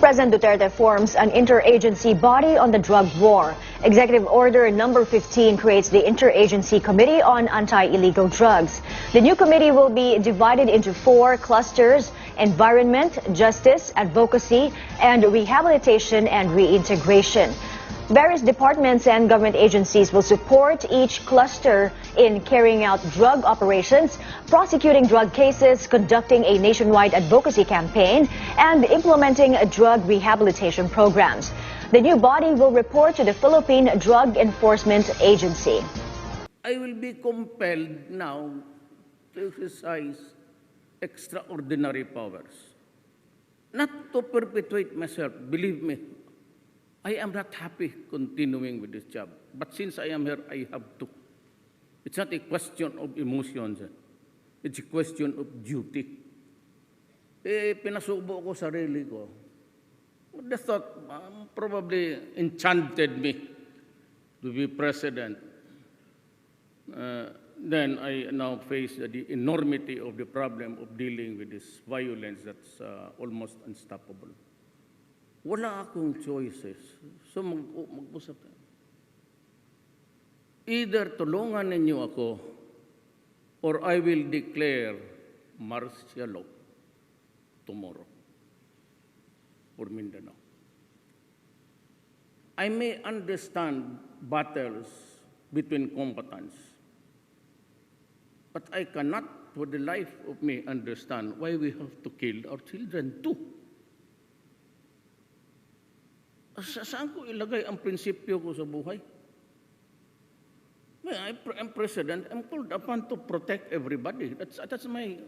President Duterte forms an interagency body on the drug war. Executive Order number 15 creates the Interagency Committee on Anti-Illegal Drugs. The new committee will be divided into 4 clusters: environment, justice, advocacy, and rehabilitation and reintegration. Various departments and government agencies will support each cluster in carrying out drug operations, prosecuting drug cases, conducting a nationwide advocacy campaign, and implementing drug rehabilitation programs. The new body will report to the Philippine Drug Enforcement Agency. I will be compelled now to exercise extraordinary powers. Not to perpetuate myself, believe me. I am not happy continuing with this job. But since I am here, I have to. It's not a question of emotions. It's a question of duty. Pinasubo ko sarili ko. The thought probably enchanted me to be president. Then I now face the enormity of the problem of dealing with this violence that's almost unstoppable. Wala akong choices. So mag-usap tayo. Either tulungan ninyo ako or I will declare martial law tomorrow for Mindanao. I may understand battles between combatants, but I cannot for the life of me understand why we have to kill our children too. Saan ko ilagay ang prinsipyo ko sa buhay? I'm president. I'm called upon to protect everybody. That's my...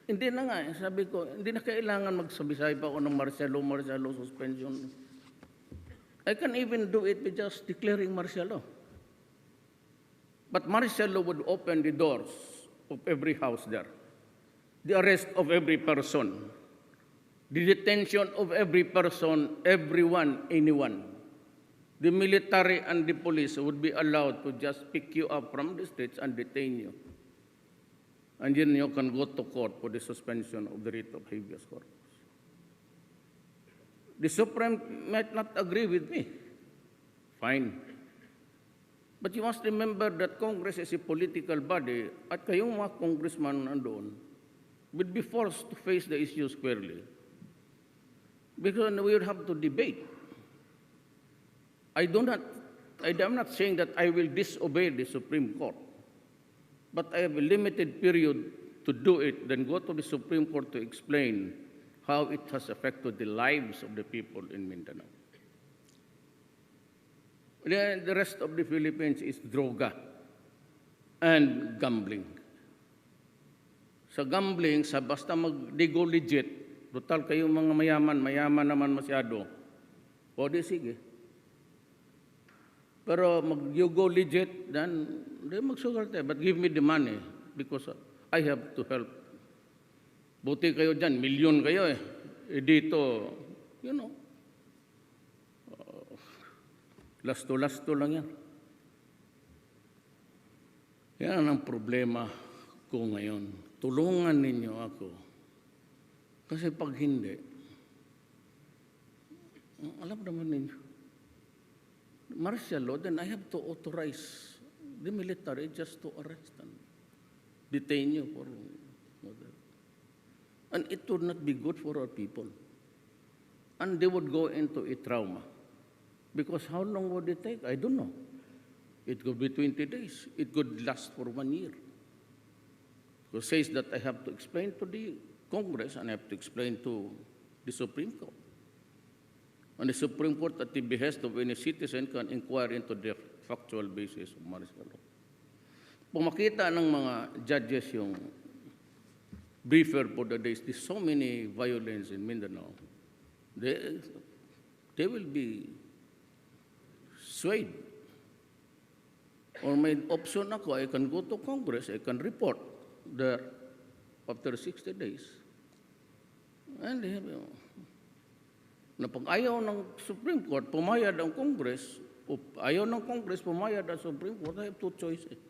Hindi na nga, sabi ko, hindi na kailangan magsabi-sabi pa ako ng martial law, suspension. I can even do it with just declaring martial law. But martial law would open the doors of every house there. The arrest of every person. The detention of every person, everyone, anyone. The military and the police would be allowed to just pick you up from the streets and detain you. And then you can go to court for the suspension of the writ of habeas corpus. The Supreme might not agree with me. Fine. But you must remember that Congress is a political body at kayong mga congressman nandoon would be forced to face the issue squarely. Because we would have to debate. I am not saying that I will disobey the Supreme Court, but I have a limited period to do it, then go to the Supreme Court to explain how it has affected the lives of the people in Mindanao. The rest of the Philippines is droga and gambling. Sa gambling, sa basta mag-digo legit, total kayong mga mayaman naman masyado. O di sige. Pero you go legit, then di magsugal tayo. But give me the money because I have to help. Buti kayo dyan, milyon kayo eh. Dito, you know, lasto-lasto lang yan. Yan ang problema ko ngayon. Tulungan ninyo ako. Kasi pag hindi, alam naman ninyo, martial law, then I have to authorize the military just to arrest and detain you for that. And it would not be good for our people. And they would go into a trauma. Because how long would it take? I don't know. It could be 20 days. It could last for 1 year. It says that I have to explain to the Congress and I have to explain to the Supreme Court. And the Supreme Court, at the behest of any citizen, can inquire into the factual basis of martial law. Kung makita ng mga judges yung briefer for the days, there's so many violence in Mindanao, they will be swayed. Or may option ako, I can go to Congress, I can report there after 60 days. And na pag ayaw ng Supreme Court, pumayad ang Congress, o ayaw ng Congress, pumayad ang Supreme Court, I have 2 choices.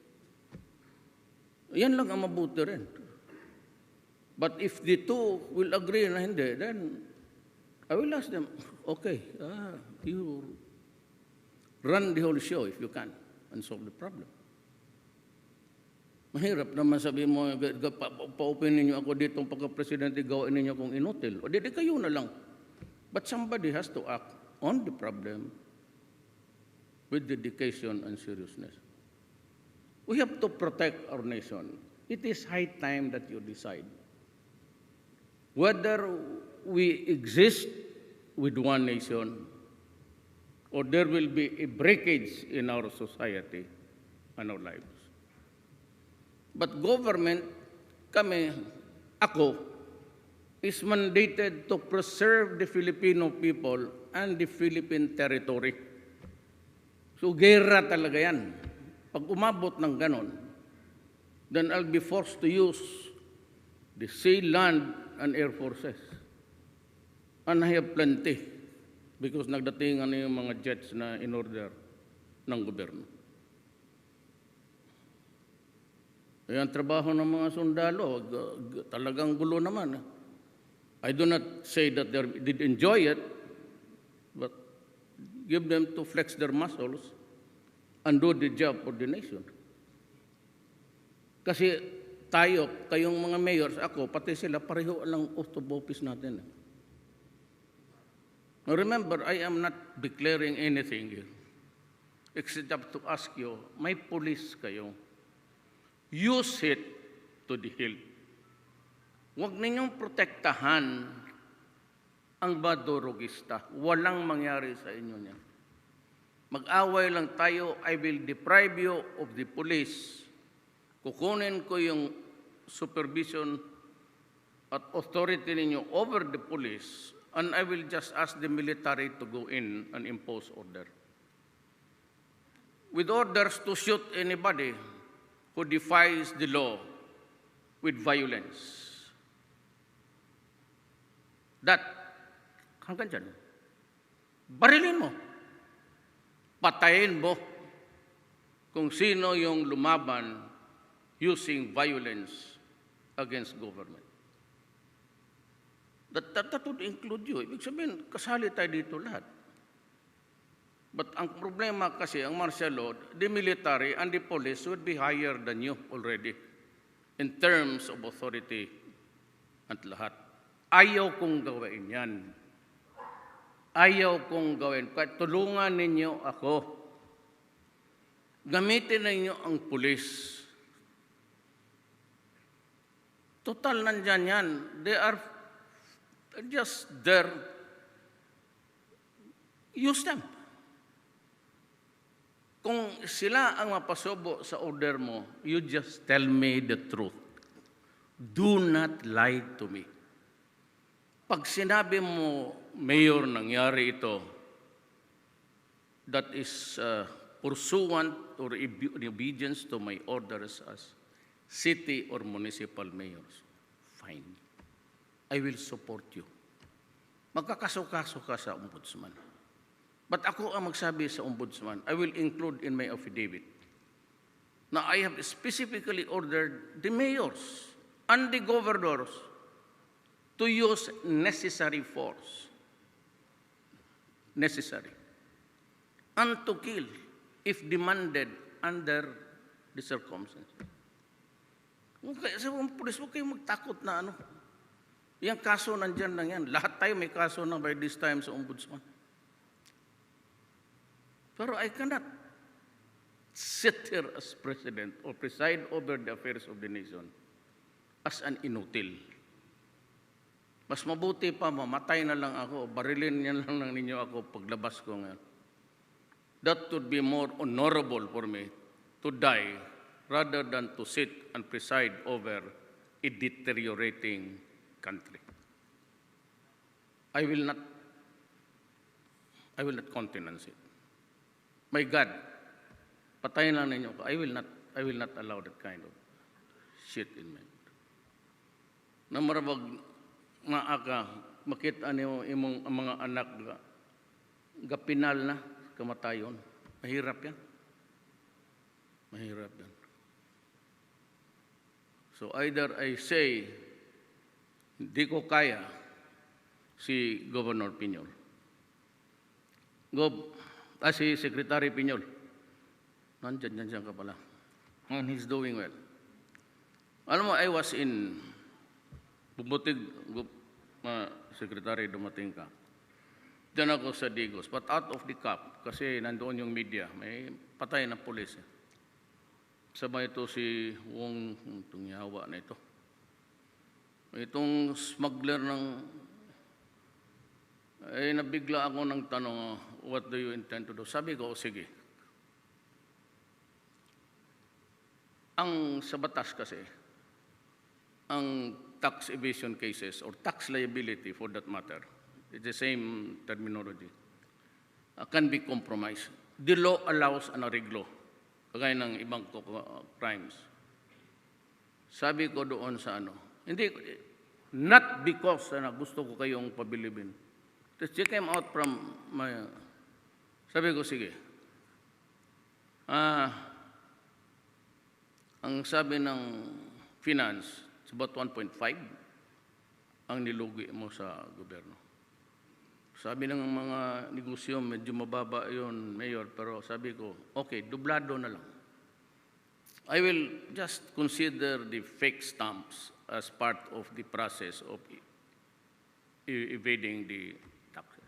Yan lang ang mabuti rin. But if the two will agree na hindi, then I will ask them, okay, you run the whole show if you can and solve the problem. Mahirap naman sabihin mo, pa-open ninyo ako dito ang pagka-presidente, gawin ninyo kung inutil. O di kayo na lang. But somebody has to act on the problem with dedication and seriousness. We have to protect our nation. It is high time that you decide whether we exist with one nation or there will be a breakage in our society and our lives. But government, ako, is mandated to preserve the Filipino people and the Philippine territory. So, gera talaga yan. Pag umabot ng ganon, then I'll be forced to use the sea, land, and air forces. And I have plenty because nagdatingan na yung mga jets na in-order ng gobyerno. Ang trabaho ng mga sundalo, talagang gulo naman. I do not say that they did enjoy it, but give them to flex their muscles and do the job for the nation. Kasi kayong mga mayors, ako, pati sila, pareho lang oath of office natin. Now remember, I am not declaring anything here, except to ask you, may police kayo. Use it to the hilt. Huwag ninyong protektahan ang badurugista. Walang mangyari sa inyo niyan. Mag-away lang tayo, I will deprive you of the police. Kukunin ko yung supervision at authority ninyo over the police, and I will just ask the military to go in and impose order. With orders to shoot anybody who defies the law with violence. That, hanggang dyan, barilin mo, patayin mo kung sino yung lumaban using violence against government. That would include you. Ibig sabihin, kasali tayo dito lahat. But ang problema kasi, ang martial law, the military and the police would be higher than you already in terms of authority at lahat. Ayaw kong gawin yan. Ayaw kong gawin. Kahit tulungan ninyo ako. Gamitin ninyo ang pulis. Total nandyan yan. They are just there. Use them. Kung sila ang mapasubo sa order mo, you just tell me the truth. Do not lie to me. Pag sinabi mo, Mayor, nangyari ito, that is pursuant or in obedience to my orders as city or municipal mayors, fine. I will support you. Magkakaso-kaso ka sa ombudsman. But ako ang magsabi sa ombudsman, I will include in my affidavit na I have specifically ordered the mayors and the governors to use necessary force. Necessary. And to kill if demanded under the circumstances. Sa mga pulis, huwag kayong magtakot na ano. Yung kaso nandyan lang yan. Lahat tayo may kaso na by this time sa ombudsman. Pero I cannot sit here as president or preside over the affairs of the nation as an inutil. Mas mabuti pa, mamatay na lang ako, barilin niya lang ninyo ako paglabas ko ngayon. That would be more honorable for me to die rather than to sit and preside over a deteriorating country. I will not countenance it. My God, patayin lang ninyo ko. I will not allow that kind of shit in me. Na marabag maaka, makita niyo imong mga anak gapinal na kamatayon. Mahirap yan. Mahirap yan. So either I say Hindi ko kaya si Governor Piñol. Si Secretary Piñol. Nandyan ka pala. And he's doing well. Alam mo, I was in Bubutig, Secretary, dumating ka. Diyan ako sa Digos, but out of the cup, kasi nandoon yung media, may patay na pulis. Sabay ito si Wong, itong yawa na ito. Itong smuggler ng, nabigla ako ng tanong, what do you intend to do? Sabi ko, sige. Ang sa batas kasi, ang tax evasion cases or tax liability for that matter, it's the same terminology, can be compromised. The law allows an arreglo, kagaya ng ibang crimes. Sabi ko doon sa hindi, not because gusto ko kayong pabilibin. She came out from my, sabi ko, sige. Ang sabi ng finance, it's about 1.5 ang nilugi mo sa gobyerno. Sabi ng mga negosyo, medyo mababa yun, Mayor, pero sabi ko, okay, dublado na lang. I will just consider the fake stamps as part of the process of evading the taxes.